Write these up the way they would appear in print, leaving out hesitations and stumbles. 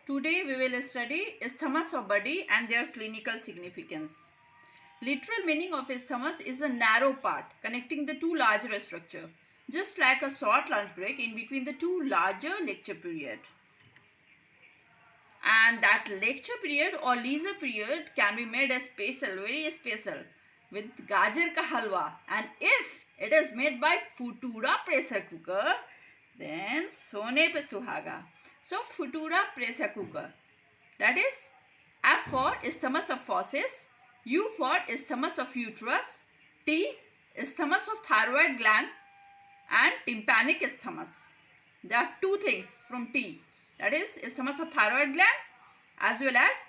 Today we will study isthmus of body and their clinical significance. Literal meaning of isthmus is a narrow part connecting the two larger structure, just like a short lunch break in between the two larger lecture period. And that lecture period or leisure period can be made as special, very special, with gajar ka halwa. And if it is made by futura pressure cooker, then sone pe suhaga. So futura pressure cooker, that is F for isthmus of fauces, U for isthmus of uterus, T isthmus of thyroid gland, and tympanic isthmus. There are two things from T, that is isthmus of thyroid gland as well as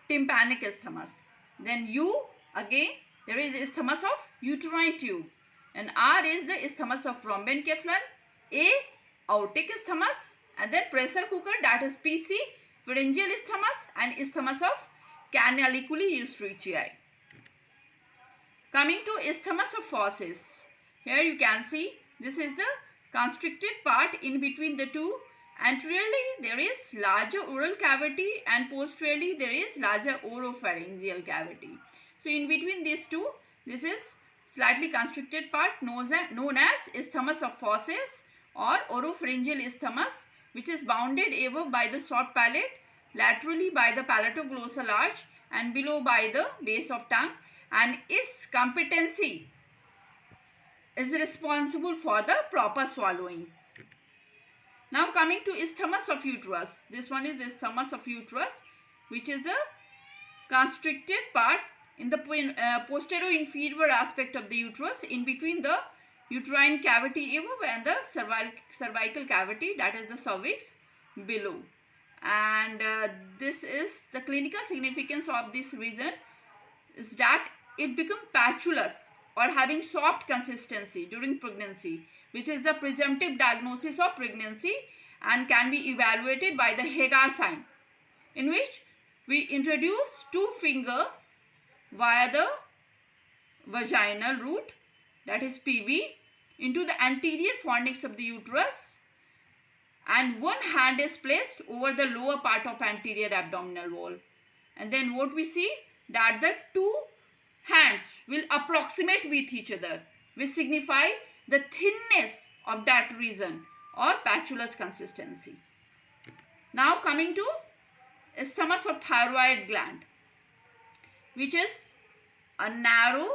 tympanic isthmus. Then U, again there is isthmus of uterine tube, and R is the isthmus of rhombenkephalon, A aortic isthmus, and then pressure cooker, that is PC pharyngeal isthmus, and isthmus of canaliculi eustrechii. Coming to isthmus of fauces, here you can see this is the constricted part in between the two. Anteriorly there is larger oral cavity and posteriorly there is larger oropharyngeal cavity. So in between these two, this is slightly constricted part known as isthmus of fauces or oropharyngeal isthmus, which is bounded above by the short palate, laterally by the palatoglossal arch, and below by the base of tongue, and its competency is responsible for the proper swallowing. Now coming to isthmus of uterus. This one is isthmus of uterus, which is the constricted part in the posterior inferior aspect of the uterus in between the uterine cavity above and the cervical cavity, that is the cervix, below. And this is the clinical significance of this region is that it becomes patulous or having soft consistency during pregnancy, which is the presumptive diagnosis of pregnancy and can be evaluated by the Hagar sign, in which we introduce two finger via the vaginal root, that is PV, into the anterior fornix of the uterus, and one hand is placed over the lower part of anterior abdominal wall. And then what we see, that the two hands will approximate with each other, which signify the thinness of that region or patulous consistency. Now coming to isthmus of thyroid gland, which is a narrow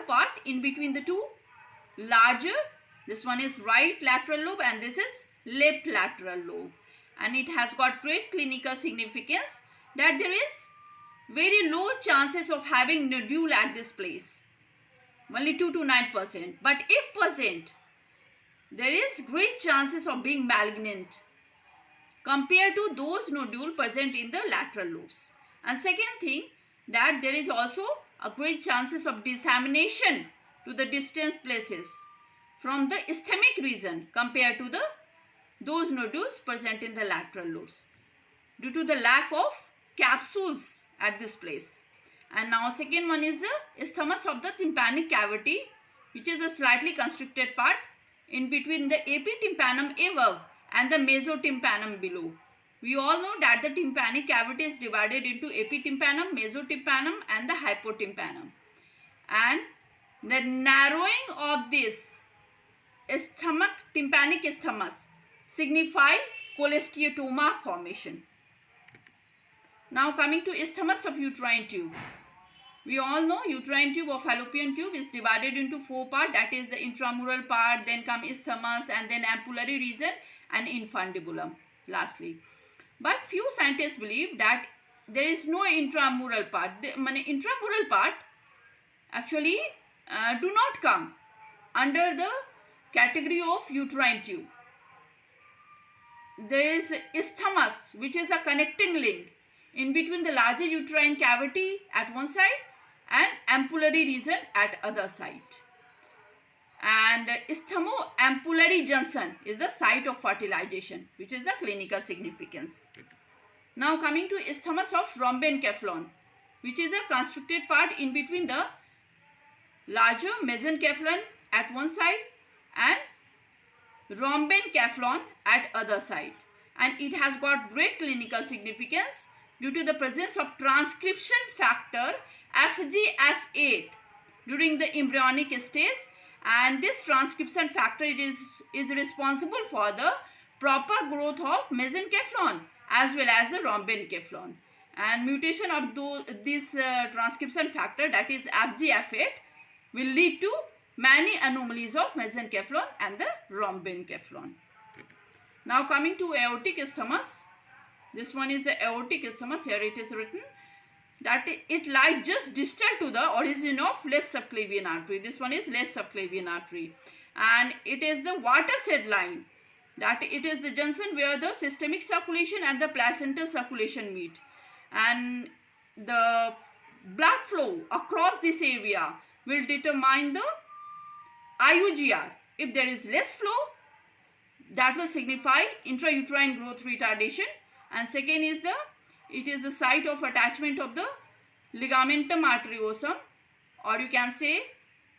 part in between the two larger. This one is right lateral lobe and this is left lateral lobe, and it has got great clinical significance that there is very low chances of having nodule at this place, only 2 to 9%, but if present, there is great chances of being malignant compared to those nodule present in the lateral lobes. And second thing, that there is also a great chances of dissemination to the distant places from the isthmic region compared to those nodules present in the lateral lobes due to the lack of capsules at this place. And now second one is the isthmus of the tympanic cavity, which is a slightly constricted part in between the epitympanum above and the mesotympanum below. We all know that the tympanic cavity is divided into epitympanum, mesotympanum, and the hypotympanum. And the narrowing of this tympanic isthmus signify cholesteatoma formation. Now coming to isthmus of uterine tube. We all know uterine tube or fallopian tube is divided into four parts, that is the intramural part, then come isthmus, and then ampullary region and infundibulum lastly. But few scientists believe that there is no intramural part. The intramural part actually do not come under the category of uterine tube. There is isthmus, which is a connecting link in between the larger uterine cavity at one side and ampullary region at other side. And isthmo-ampullary junction is the site of fertilization, which is the clinical significance. Now coming to isthmus of rhombenkephalon, which is a constricted part in between the larger mesencephalon at one side and rhombenkephalon at other side. and it has got great clinical significance due to the presence of transcription factor FGF8 during the embryonic stage, and this transcription factor is responsible for the proper growth of mesencaphalon as well as the rhombenkaphalon, and mutation of this transcription factor, that is FGF8, will lead to many anomalies of mesencaphalon and the rhombenkaphalon. Now coming to aortic isthmus, this one is the aortic isthmus. Here it is written that it lies just distal to the origin of left subclavian artery. This one is left subclavian artery, and it is the watershed line, that it is the junction where the systemic circulation and the placental circulation meet, and the blood flow across this area will determine the IUGR. If there is less flow, that will signify intrauterine growth retardation, and second is it is the site of attachment of the ligamentum arteriosum, or you can say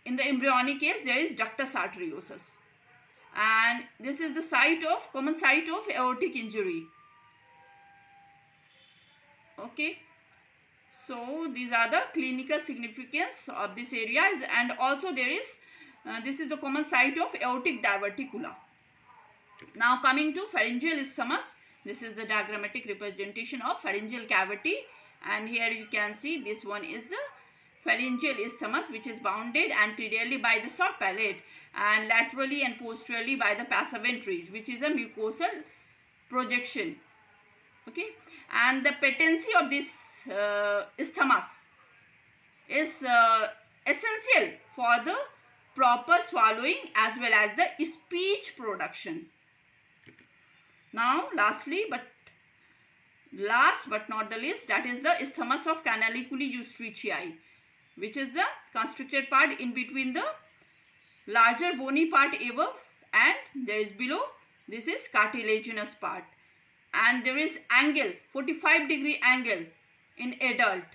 in the embryonic case there is ductus arteriosus, and this is the common site of aortic injury. Okay, so these are the clinical significance of this area, and also there is this is the common site of aortic diverticula. Now coming to pharyngeal isthmus, this is the diagrammatic representation of pharyngeal cavity, and here you can see this one is the pharyngeal isthmus, which is bounded anteriorly by the soft palate and laterally and posteriorly by the passaventrage, which is a mucosal projection. Okay, and the patency of this isthmus is essential for the proper swallowing as well as the speech production. Now last but not the least, that is the isthmus of canaliculi eustrechii, which is the constricted part in between the larger bony part above and there is below, this is cartilaginous part, and there is angle, 45-degree angle in adult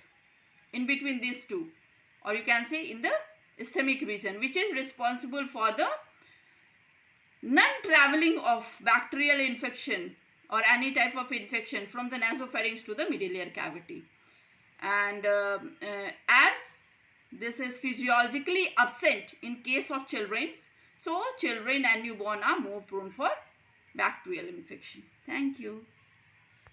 in between these two, or you can say in the isthmic region, which is responsible for the non-traveling of bacterial infection or any type of infection from the nasopharynx to the medullary cavity. And as this is physiologically absent in case of children, so children and newborn are more prone for bacterial infection. Thank you.